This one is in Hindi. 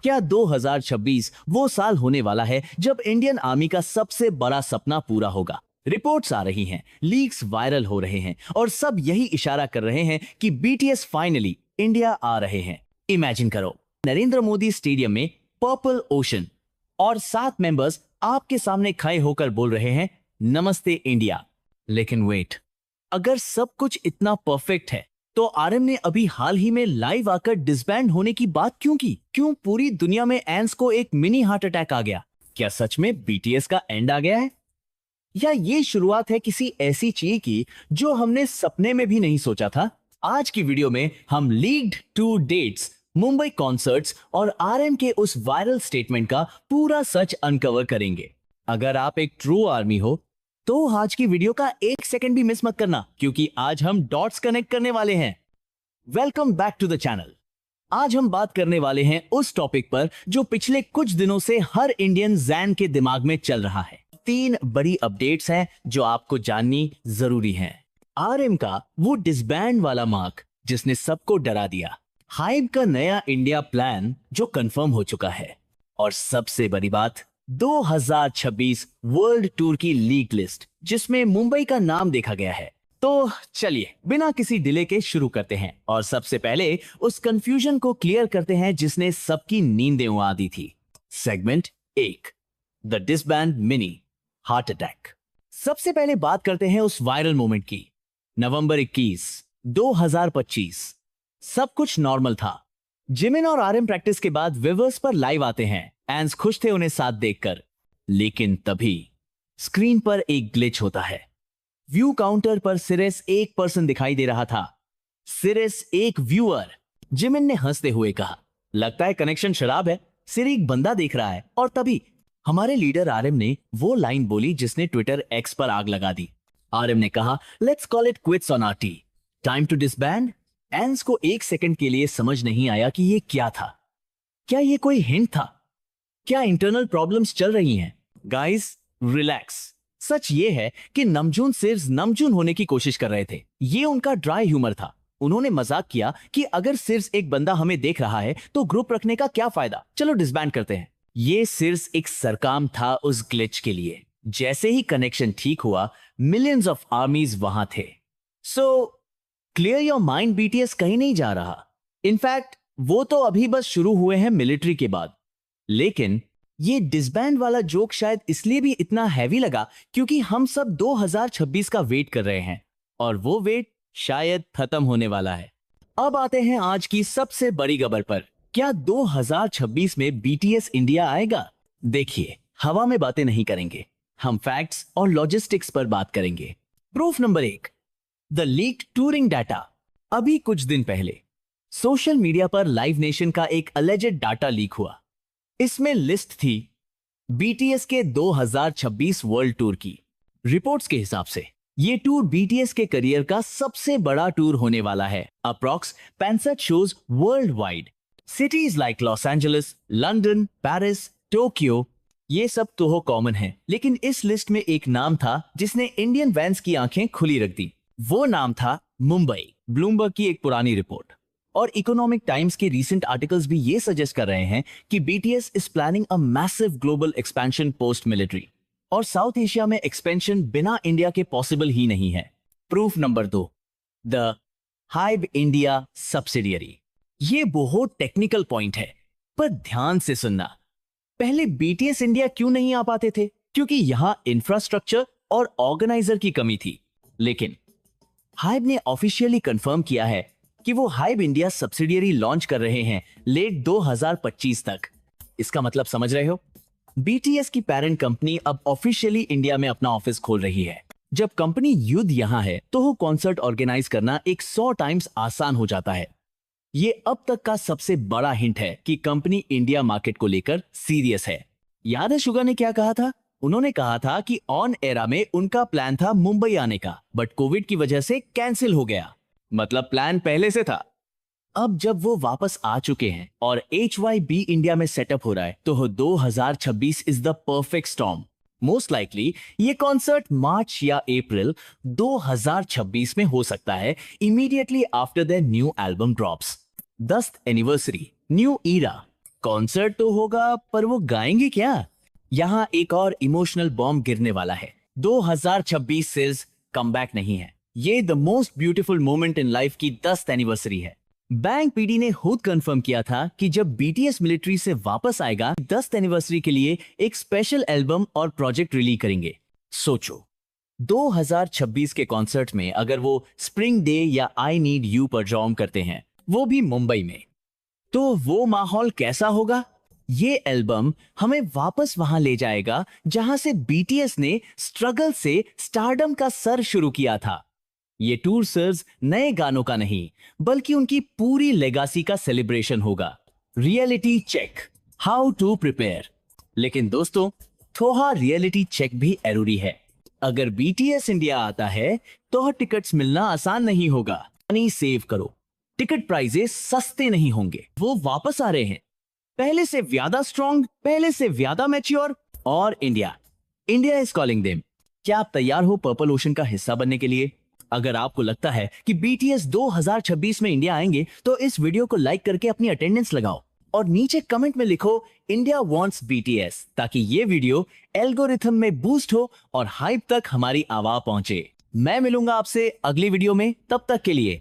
क्या 2026 वो साल होने वाला है जब इंडियन आर्मी का सबसे बड़ा सपना पूरा होगा? रिपोर्ट्स आ रही हैं, लीक्स वायरल हो रहे हैं और सब यही इशारा कर रहे हैं कि बीटीएस फाइनली इंडिया आ रहे हैं। इमेजिन करो, नरेंद्र मोदी स्टेडियम में पर्पल ओशन और 7 मेंबर्स आपके सामने खड़े होकर बोल रहे हैं नमस्ते इंडिया। लेकिन वेट, अगर सब कुछ इतना परफेक्ट है तो आरएम ने अभी हाल ही में लाइव आकर डिसबैंड होने की बात क्यों की? क्यों पूरी दुनिया में एंस को एक मिनी हार्ट अटैक आ गया? क्या सच में बीटीएस का एंड आ गया है, या ये शुरुआत है किसी ऐसी चीज की जो हमने सपने में भी नहीं सोचा था? आज की वीडियो में हम leaked tour dates, Mumbai concerts और आरएम के उस वायरल स्टेटमेंट का पूरा सच अनकवर करेंगे। अगर आप एक ट्रू आर्मी हो तो आज की वीडियो का 1 सेकंड भी मिस मत करना, क्योंकि आज हम डॉट्स कनेक्ट करने वाले हैं। Welcome back to the channel. आज हम बात करने वाले हैं उस टॉपिक पर जो पिछले कुछ दिनों से हर इंडियन जैन के दिमाग में चल रहा है। 3 बड़ी अपडेट्स हैं जो आपको जाननी जरूरी है। आरएम का वो डिसबैंड वाला मार्क जिसने सबको डरा दिया, हाइब का नया इंडिया प्लान जो कंफर्म हो चुका है, और सबसे बड़ी बात 2026 वर्ल्ड टूर की लीग लिस्ट जिसमें मुंबई का नाम देखा गया है। तो चलिए बिना किसी डिले के शुरू करते हैं और सबसे पहले उस कंफ्यूजन को क्लियर करते हैं जिसने सबकी नींदें उड़ा दी थी। Segment 1, the disband mini heart attack. सबसे पहले बात करते हैं उस वायरल मोमेंट की। नवंबर 21, 2025। सब कुछ नॉर्मल था। जिमिन और आरएम प्रैक्टिस के बाद विवर्स पर लाइव आते हैं। एंस खुश थे उन्हें साथ देखकर, लेकिन तभी स्क्रीन पर एक ग्लिच होता है। व्यू काउंटर पर सिर्फ 1% दिखाई दे रहा था, सिर्फ एक व्यूअर। जिमिन ने हंसते हुए कहा, लगता है कनेक्शन शराब है, सिर्फ एक बंदा देख रहा है। और तभी हमारे लीडर आरएम ने वो लाइन बोली जिसने ट्विटर एक्स पर आग लगा दी। आरएम ने कहा, let's call it quits on RT, time to disband. एंस को 1 सेकंड के लिए समझ नहीं आया कि ये क्या था। क्या ये कोई हिंट था? क्या इंटरनल प्रॉब्लम्स चल रही हैं? Guys relax. सच ये है कि नमजून सिर्फ नमजून होने की कोशिश कर रहे थे। ये उनका ड्राई ह्यूमर था। उन्होंने मजाक किया कि अगर सिर्फ एक बंदा हमें देख रहा है तो ग्रुप रखने का क्या फायदा, चलो डिसबैंड करते हैं। ये सिर्फ एक सरकाम था उस ग्लिच के लिए। जैसे ही कनेक्शन ठीक हुआ, मिलियंस ऑफ आर्मीज वहां थे। So clear your mind, BTS कहीं नहीं जा रहा। इनफैक्ट वो तो अभी बस शुरू हुए हैं मिलिट्री के बाद। लेकिन ये डिसबैंड वाला जोक शायद इसलिए भी इतना हैवी लगा क्योंकि हम सब 2026 का वेट कर रहे हैं और वो वेट शायद खत्म होने वाला है। अब आते हैं आज की सबसे बड़ी खबर पर। क्या 2026 में बीटीएस इंडिया आएगा? देखिए, हवा में बातें नहीं करेंगे, हम फैक्ट्स और लॉजिस्टिक्स पर बात करेंगे। Proof number 1, the leaked touring data. अभी कुछ दिन पहले सोशल मीडिया पर लाइव नेशन का एक अलेजेड डाटा लीक हुआ। इसमें लिस्ट थी बीटीएस के 2026 वर्ल्ड टूर की। रिपोर्ट्स के हिसाब से ये टूर बीटीएस के करियर का सबसे बड़ा टूर होने वाला है। Approx 65 shows world wide. Cities like Los Angeles, London, Paris, Tokyo, ये सब तो हो कॉमन है, लेकिन इस लिस्ट में एक नाम था जिसने इंडियन फैंस की आंखें खुली रख दी। वो नाम था मुंबई। ब्लूमबर्ग की एक पुरानी रिपोर्ट और इकोनॉमिक टाइम्स के रीसेंट आर्टिकल्स भी ये सजेस्ट कर रहे हैं कि BTS is planning a massive global expansion post military, और साउथ एशिया में एक्सपेंशन बिना इंडिया के पॉसिबल ही नहीं है। Proof number 2, the HYBE India subsidiary. ये बहुत टेक्निकल पॉइंट है, पर ध्यान से सुनना। पहले बीटीएस इंडिया क्यों नहीं आ पाते थे? क्योंकि यहां इंफ्रास्ट्रक्चर और ऑर्गेनाइजर की कमी थी। लेकिन हाइब ने ऑफिशियली कंफर्म किया है कि वो हाइब इंडिया सब्सिडियरी लॉन्च कर रहे हैं लेट 2025 तक। इसका मतलब समझ रहे हो? बीटीएस की पेरेंट कंपनी अब ऑफिशियली इंडिया में अपना ऑफिस खोल रही है। जब कंपनी युद्ध यहां है तो वो कॉन्सर्ट ऑर्गेनाइज करना 100 टाइम्स आसान हो जाता है। ये अब तक का सबसे बड़ा हिंट है कि कंपनी इंडिया मार्केट को लेकर सीरियस है। याद है शुगर ने क्या कहा था? उन्होंने कहा था कि ऑन एरा में उनका प्लान था मुंबई आने का, बट कोविड की वजह से कैंसिल हो गया। मतलब प्लान पहले से था। अब जब वो वापस आ चुके हैं और HYB इंडिया में सेटअप हो रहा है, तो 2026 is the perfect storm. Most likely ये कॉन्सर्ट मार्च या अप्रैल 2026 में हो सकता है, immediately after their new album drops. 10th anniversary, new era. Concert तो होगा, पर वो गाएंगे क्या? यहाँ एक और इमोशनल बॉम्ब गिरने वाला है। 2026 सिर्फ कमबैक नहीं है, ये the most beautiful moment in life की 10th एनिवर्सरी है। बैंक पीडी ने खुद कंफर्म किया था कि जब बीटीएस मिलिट्री से वापस आएगा 10th एनिवर्सरी के लिए एक स्पेशल एल्बम और प्रोजेक्ट रिलीज करेंगे। सोचो, 2026 के कॉन्सर्ट में अगर वो स्प्रिंग डे या आई नीड यू परफॉर्म करते हैं, वो भी मुंबई में, तो वो माहौल कैसा होगा? ये एल्बम हमें वापस वहां ले जाएगा जहां से बीटीएस ने स्ट्रगल से स्टारडम का सर शुरू किया था। ये टूर सिर्फ नए गानों का नहीं, बल्कि उनकी पूरी लेगासी का सेलिब्रेशन होगा। Reality check, how to prepare. लेकिन दोस्तों, थोड़ा रियलिटी चेक भी जरूरी है। अगर बीटीएस इंडिया आता है तो टिकट्स मिलना आसान नहीं होगा। मनी सेव करो, टिकट प्राइजेस सस्ते नहीं होंगे। वो वापस आ रहे हैं, पहले से ज्यादा स्ट्रॉन्ग, पहले से ज्यादा मैच्योर, और इंडिया इज कॉलिंग देम। क्या आप तैयार हो पर्पल ओशन का हिस्सा बनने के लिए? अगर आपको लगता है कि बीटीएस 2026 में इंडिया आएंगे, तो इस वीडियो को लाइक करके अपनी अटेंडेंस लगाओ और नीचे कमेंट में लिखो इंडिया वांट्स बीटीएस, ताकि ये वीडियो एल्गोरिथम में बूस्ट हो और हाइप तक हमारी आवाज पहुंचे। मैं मिलूंगा आपसे अगली वीडियो में, तब तक के लिए